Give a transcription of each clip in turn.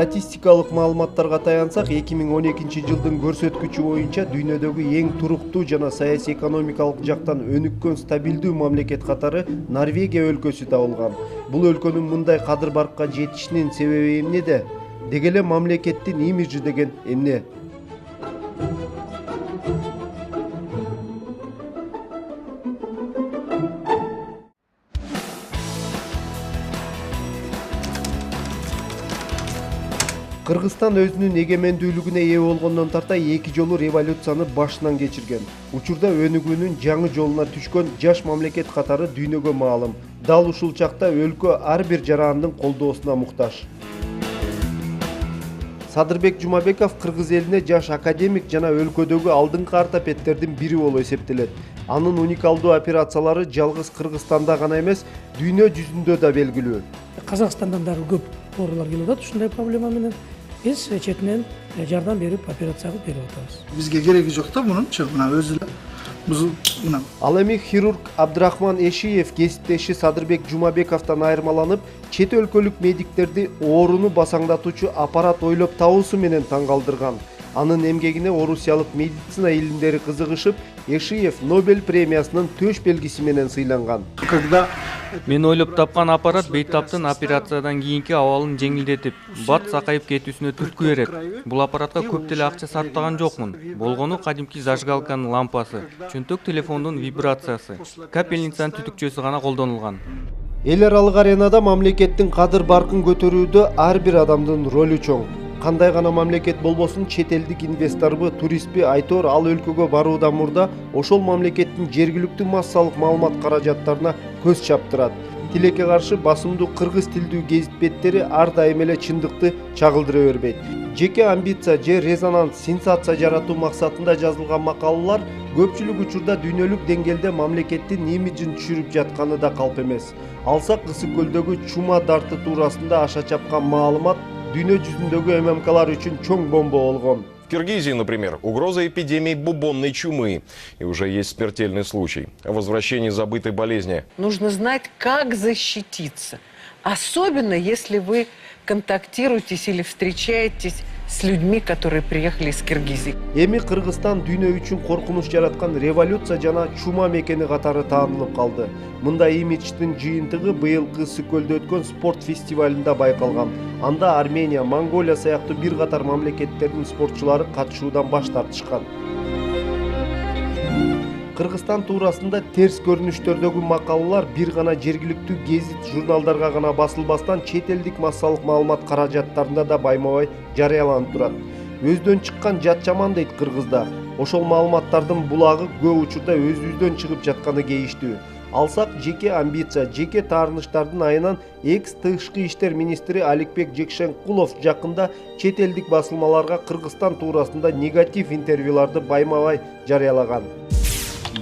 Статистикалык маалыматтарга таянсак, 2012 жылдын көрсөткүчү боюнча дүйнөдөгү эң туруктуу жана саясий экономикалык жактан өнүккөн стабилдүү мамлекет катары Норвегия өлкөсү табылган. Бул өлкөнүн мындай кадыр-баркка жетишинин себеби эмнеде? Деги эле мамлекеттин имиджи деген эмне? Кыргызстан өзүнүн эгемендүүлүгүнө ээ болгондон тарта 2 жолу революцияны башынан кечирген. Учурда өнүгүүнүн жаңы жолуна түшкөн жаш мамлекет катары дүйнөгө маалым. Дал ушул чакта өлкө ар бир жарандын колдоосуна муктаж. Садырбек Жумабеков кыргыз элине жаш академик жана өлкөдөгү алдыңкы ортопедтердин бири болуп эсептелет. Анын уникалдуу операциялары жалгыз Кыргызстанда гана эмес, дүйнө жүзүндө да белгилүү. Казакстандан дагы көп оорулар келип атат ушундай проблема менен. Биз четинен жардам берип операция кылып берип атабыз. Бизге кереги жок да мунунчу, мына өзү мына. Ал эми хирург Абдрахман Эшиев кесиптеши Садырбек Жумабековдон айырмаланып, чет өлкөлүк медиктерди ооруну басаңдатуучу аппарат ойлоп табуусу менен таң калтырган. Анын эмгегине орусиялык медицина илимдери кызыгышып, Эшиев Нобель премиясынын төш белгиси менен сыйланган. Мен ойлоп тапкан аппарат бейтаптын операциядан кийинки абалын жеңилдетип, бат сакайып кетүүсүнө түрткү берет. Бул аппаратка көп деле акча сарптаган жокмун. Болгону кадимки зажигалканын лампасы, чөнтөк телефондун вибрациясы, капельницанын түтүкчөсү гана колдонулган. Эл аралык аренада мамлекеттин кадыр-баркын көтөрүүдө ар бир адамдын ролу чоң. Кандай гана мамлекет болбосун, чет элдик инвесторбу, туристпи, айтор ал өлкөгө баруудан мурда ошол мамлекеттин жергиликтүү массалык маалымат каражаттарына көз чаптырат. Тилекке каршы басымдуу кыргыз тилдүү гезит беттери ар дайым эле чындыкты чагылдыра бербейт. Жеке амбиция же резонанс сенсация жаратуу максатында жазылган макалалар көпчүлүк учурда дүйнөлүк деңгээлде мамлекеттин имиджин түшүрүп жатканы да калп эмес. Алсак Ысык көлдөгү чума дарты туурасында аша чапкан маалымат дүйнө жүзүндөгү ММКлар үчүн чоң бомба болгон. В Киргизии, например, угроза эпидемии бубонной чумы. И уже есть смертельный случай. О возвращении забытой болезни. Нужно знать, как защититься. Особенно, если вы контактируетесь или встречаетесь с людьми, которые приехали из Киргизии. Эми Кыргызстан дүйнө үчүн коркунуч жараткан революция жана чума мекени катары таанылып калды. Мындай имидждин жыйынтыгы быйылкы Ысык көлдө өткөн спорт фестивалында байкалган. Анда Армения, Монголия сыяктуу бир катар мамлекеттердин спортчулары катышуудан баш тартышкан. Кыргызстан туурасында терс көрүнүштөрдөгү макалалар бир гана жергиликтүү гезит журналдарга гана басылбастан чет элдик массалык маалымат каражаттарында да байма-бай жарыяланып турат. Өздөн чыккан жат жаман дейт кыргызда. Ошол маалыматтардын булагы көп учурда өзүбүздөн чыгып жатканы кейиштүү. Алсак жеке амбиция, жеке таарыныштардын айынан экс-тышкы иштер министри Аликбек Жекшенкулов жакында чет элдик басылмаларга Кыргызстан туурасында негатив интервьюларды байма-бай жарыялаган.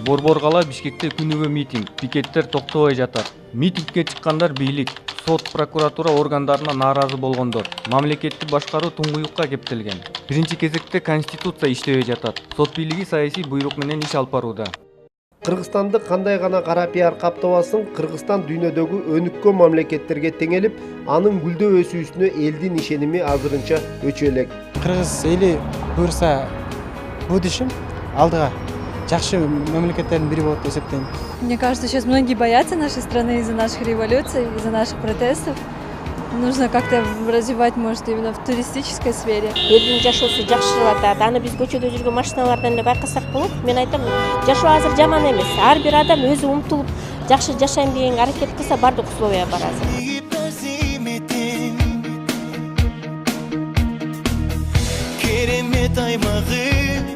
Борборгала Бишкекте күнүгө митинг, пикеттер токтобой жатат. Митингге чыккандар бийлик, сот, прокуратура органдарына нааразы болгондор. Мамлекетти башкаруу туңгуюкка кептелген. Биринчи кезекте конституция иштебей жатат. Сот бийлиги саясий буйрук менен иш алып барууда. Кыргызстанды кандай гана кара пиар каптабасын, Кыргызстан дүйнөдөгү өнүккөн мамлекеттерге теңелип, анын гүлдөө өсүүсүнө элдин ишеними азырынча өчө элек. Кыргыз эли буюрса будущем алдыга жакшы мамлекеттердин бири болот деп эсептейм. Мне кажется, сейчас многие боятся нашей страны из-за наших революций, из-за наших протестов. Нужно как-то развивать, может, именно в туристической сфере. Элдин жашоосу жакшырып атат. Аны биз көчөдө жүргөн машиналардан эле байкасак болот. Мен айтам, жашоо азыр жаман эмес. Ар бир адам өзү умтулуп, жакшы жашайм деген аракет кылса, бардык условия бар азыр. Керемет аймагы